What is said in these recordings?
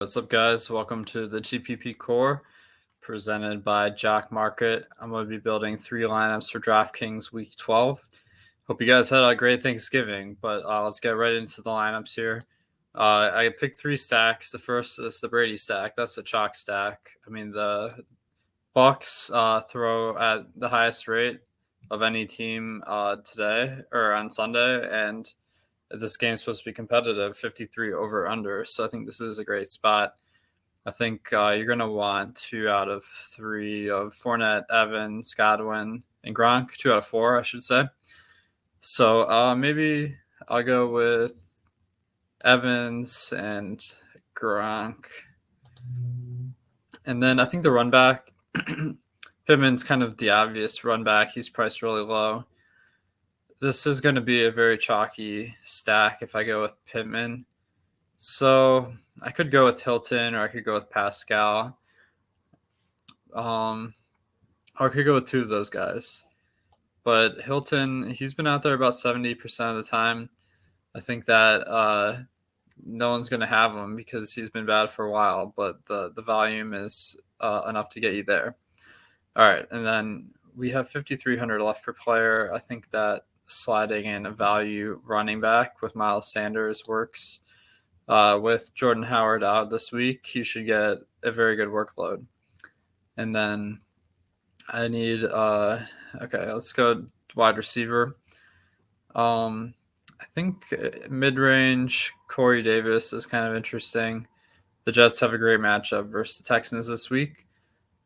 What's up, guys? Welcome to the GPP Core presented by Jack Market. I'm going to be building 3 lineups for DraftKings Week 12. Hope you guys had a great Thanksgiving, but let's get right into the lineups here. I picked 3 stacks. The first is the Brady stack. That's the chalk stack. I mean, the Bucks throw at the highest rate of any team today or on Sunday, and this game's supposed to be competitive, 53 over under. So I think this is a great spot. I think you're going to want 2 out of 3 of Fournette, Evans, Godwin, and Gronk. 2 out of 4, I should say. So maybe I'll go with Evans and Gronk. And then I think the run back, Pittman's kind of the obvious run back. He's priced really low. This is going to be a very chalky stack if I go with Pittman. So I could go with Hilton, or I could go with Pascal. Or I could go with 2 of those guys. But Hilton, he's been out there about 70% of the time. I think that no one's going to have him because he's been bad for a while, but the volume is enough to get you there. All right, and then we have 5,300 left per player. I think that sliding in a value running back with Miles Sanders works. With Jordan Howard out this week, you should get a very good workload. And then I need okay, let's go wide receiver. I think mid-range Corey Davis is kind of interesting. The Jets have a great matchup versus the Texans this week,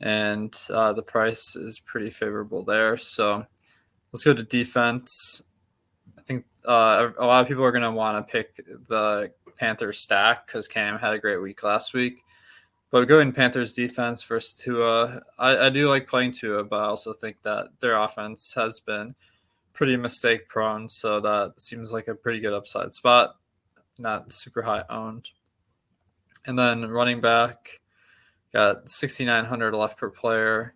and the price is pretty favorable there. So let's go to defense. I think a lot of people are going to want to pick the Panthers stack because Cam had a great week last week. But going Panthers defense versus Tua, I do like playing Tua, but I also think that their offense has been pretty mistake prone, so that seems like a pretty good upside spot, not super high owned. And then running back, got 6,900 left per player.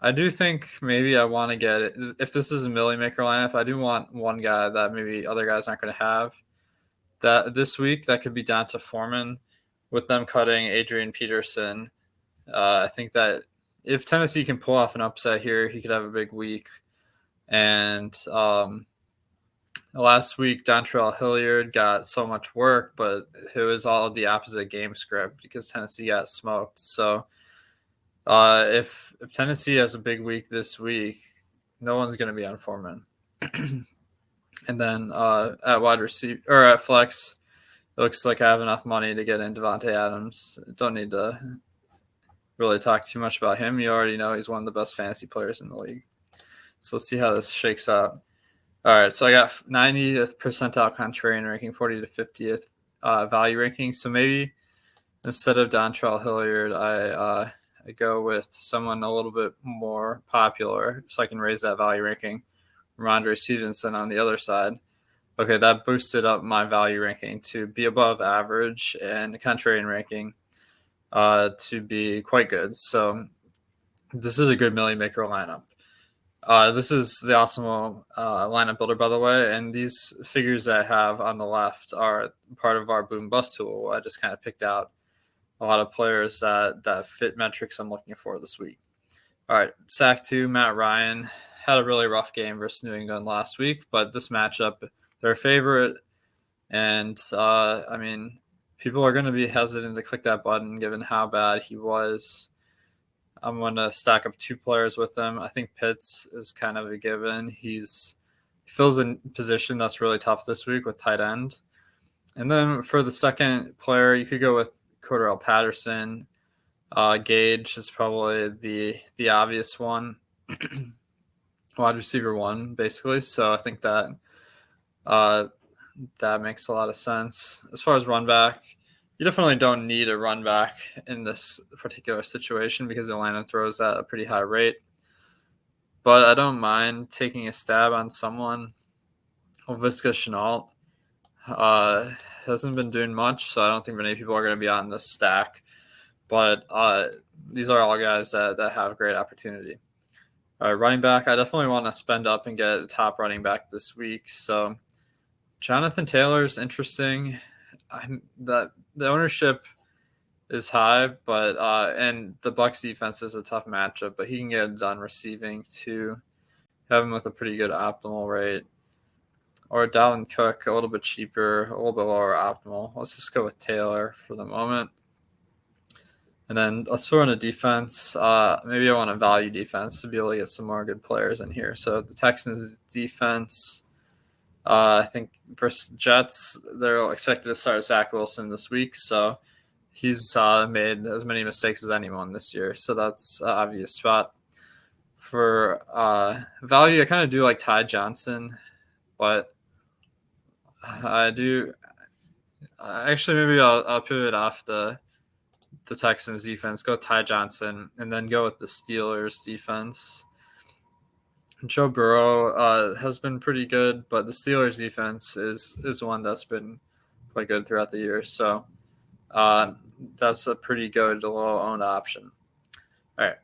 I do think maybe I want to get it. If this is a Millie Maker lineup, I do want one guy that maybe other guys aren't going to have. That this week, that could be Donta Foreman with them cutting Adrian Peterson. I think that if Tennessee can pull off an upset here, he could have a big week. And last week, Dontrell Hilliard got so much work, but it was all the opposite game script because Tennessee got smoked. So if Tennessee has a big week this week, no one's going to be on Foreman. And then at wide receiver or at flex, it looks like I have enough money to get in Devontae Adams. Don't need to really talk too much about him. You already know he's one of the best fantasy players in the league. So let's see how this shakes out. All right, so I got 90th percentile contrarian ranking, 40 to 50th value ranking. So maybe instead of Dontrell Hilliard, I go with someone a little bit more popular so I can raise that value ranking. Ramondre Stevenson on the other side. Okay, that boosted up my value ranking to be above average and contrarian ranking to be quite good. So this is a good Millie Maker lineup. This is the Awesome lineup builder, by the way, and these figures I have on the left are part of our boom bust tool. I just kind of picked out a lot of players that fit metrics I'm looking for this week. All right, sack 2, Matt Ryan had a really rough game versus New England last week, but this matchup, they're a favorite, and I mean, people are going to be hesitant to click that button given how bad he was. I'm going to stack up 2 players with him. I think Pitts is kind of a given. He fills a position that's really tough this week with tight end. And then for the second player, you could go with Cordarrelle Patterson. Gage is probably the obvious one. Wide receiver 1, basically. So I think that that makes a lot of sense. As far as run back, you definitely don't need a run back in this particular situation because Atlanta throws at a pretty high rate. But I don't mind taking a stab on someone. Laviska Shenault hasn't been doing much, so I don't think many people are going to be on this stack. But these are all guys that have great opportunity. Running back, I definitely want to spend up and get a top running back this week. So Jonathan Taylor is interesting. The ownership is high, but and the Bucks defense is a tough matchup, but he can get it done receiving to have him with a pretty good optimal rate. Or Dalvin Cook, a little bit cheaper, a little bit lower optimal. Let's just go with Taylor for the moment. And then let's throw in a defense. Maybe I want a value defense to be able to get some more good players in here. So the Texans defense, I think versus Jets, they're expected to start Zach Wilson this week. So he's made as many mistakes as anyone this year. So that's an obvious spot. For value, I kind of do like Ty Johnson, but I do actually maybe I'll pivot off the Texans defense, go Ty Johnson, and then go with the Steelers defense. Joe Burrow has been pretty good, but the Steelers defense is one that's been quite good throughout the year. So that's a pretty good low-owned option. All right.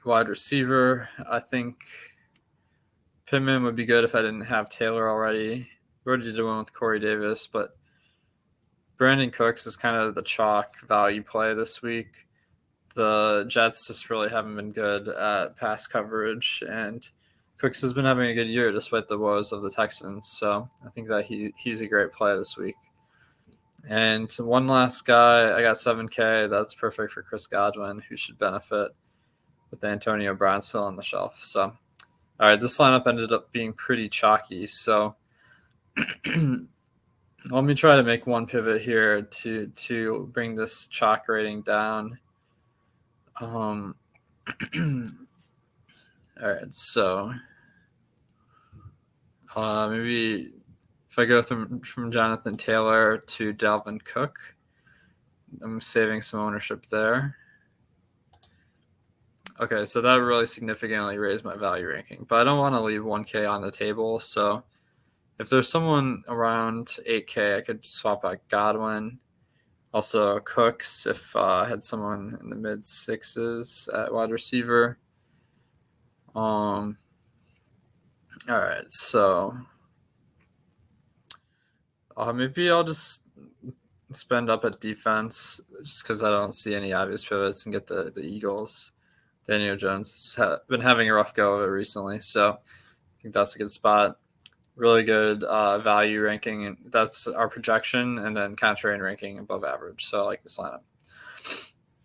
Wide receiver, I think Pittman would be good if I didn't have Taylor already. We already did one with Corey Davis, but Brandon Cooks is kind of the chalk value play this week. The Jets just really haven't been good at pass coverage, and Cooks has been having a good year despite the woes of the Texans. So I think that he's a great play this week. And one last guy, I got 7K. That's perfect for Chris Godwin, who should benefit with Antonio Brown still on the shelf. So, all right, this lineup ended up being pretty chalky. So let me try to make one pivot here to bring this chalk rating down. All right, so maybe if I go from Jonathan Taylor to Dalvin Cook, I'm saving some ownership there. Okay, so that really significantly raised my value ranking, but I don't want to leave 1K on the table. So if there's someone around 8K, I could swap out Godwin. Also Cooks if I had someone in the mid sixes at wide receiver. All right, so maybe I'll just spend up at defense just because I don't see any obvious pivots and get the Eagles. Daniel Jones has been having a rough go of it recently, so I think that's a good spot. Really good value ranking, and that's our projection, and then contrarian ranking above average. So I like this lineup.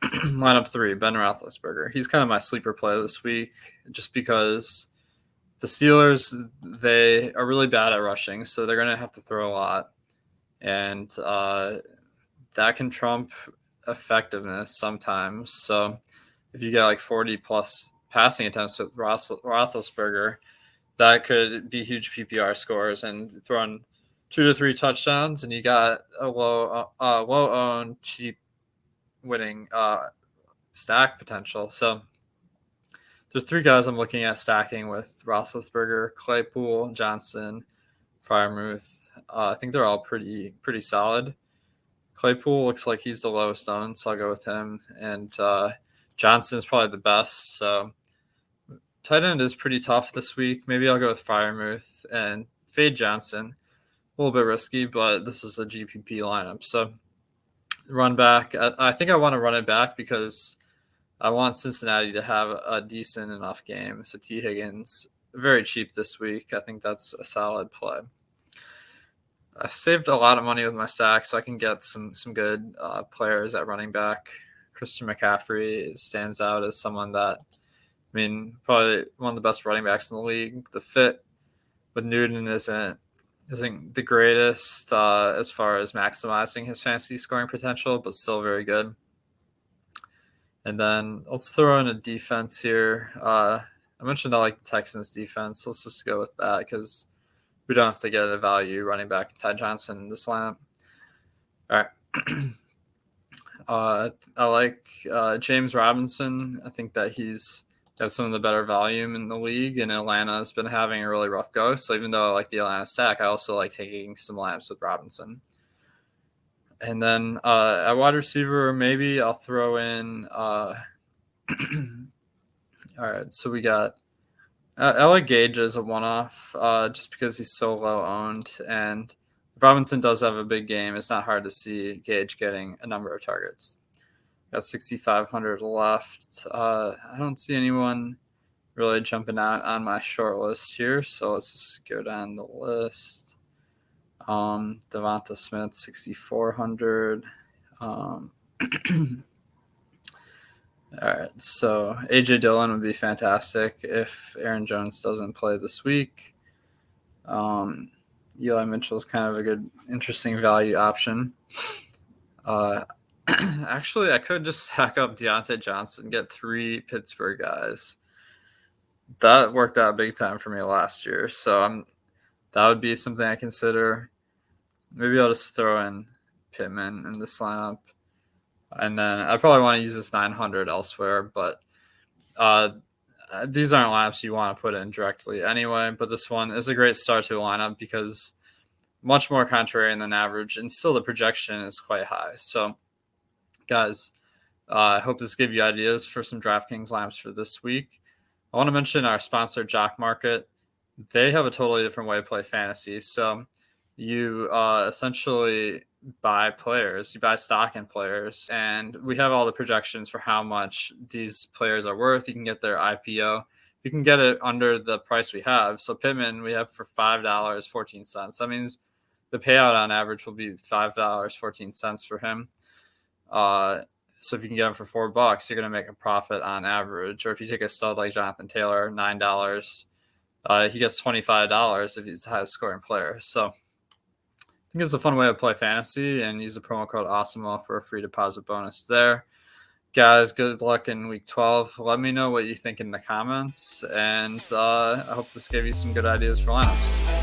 Lineup 3, Ben Roethlisberger. He's kind of my sleeper play this week just because the Steelers, they are really bad at rushing, so they're going to have to throw a lot. And that can trump effectiveness sometimes. So if you get like 40-plus passing attempts with Roethlisberger, that could be huge PPR scores and throwing 2 to 3 touchdowns, and you got a low-owned, cheap winning stack potential. So there's 3 guys I'm looking at stacking with Roethlisberger, Claypool, Johnson, Freiermuth. I think they're all pretty solid. Claypool looks like he's the lowest owned, so I'll go with him. And Johnson is probably the best. So tight end is pretty tough this week. Maybe I'll go with Freiermuth and fade Johnson. A little bit risky, but this is a GPP lineup. So run back. I think I want to run it back because I want Cincinnati to have a decent enough game. So T. Higgins, very cheap this week. I think that's a solid play. I've saved a lot of money with my stack, so I can get some good players at running back. Christian McCaffrey stands out as someone that, I mean, probably one of the best running backs in the league. The fit with Newton isn't the greatest as far as maximizing his fantasy scoring potential, but still very good. And then let's throw in a defense here. I mentioned I like the Texans defense. Let's just go with that because we don't have to get a value running back Ty Johnson in this lineup. All right. I like James Robinson. I think that he's got some of the better volume in the league, and Atlanta has been having a really rough go. So even though I like the Atlanta stack, I also like taking some lamps with Robinson. And then at wide receiver, maybe I'll throw in all right, so we got I like Gage as a one-off just because he's so low owned, and Robinson does have a big game, it's not hard to see Gage getting a number of targets. Got 6,500 left. I don't see anyone really jumping out on my short list here, so let's just go down the list. Devonta Smith, 6,400. All right, so A.J. Dillon would be fantastic if Aaron Jones doesn't play this week. Eli Mitchell is kind of a good, interesting value option. Actually, I could just stack up Deontay Johnson, get 3 Pittsburgh guys. That worked out big time for me last year, so that would be something I consider. Maybe I'll just throw in Pittman in this lineup, and then I probably want to use this 900 elsewhere. But these aren't lineups you want to put in directly anyway. But this one is a great start to a lineup because much more contrarian than average, and still the projection is quite high. So, guys, I hope this gave you ideas for some DraftKings lineups for this week. I want to mention our sponsor, Jock Market. They have a totally different way to play fantasy. So you essentially buy players, you buy stock in players, and we have all the projections for how much these players are worth. You can get their IPO. You can get it under the price we have. So Pittman, we have for $5.14. That means the payout on average will be $5.14 for him. So if you can get him for $4, you're going to make a profit on average. Or if you take a stud like Jonathan Taylor, $9, he gets $25 if he's the highest scoring player. So I think it's a fun way to play fantasy, and use the promo code AWESEMO for a free deposit bonus there. Guys, good luck in week 12. Let me know what you think in the comments, and I hope this gave you some good ideas for lineups.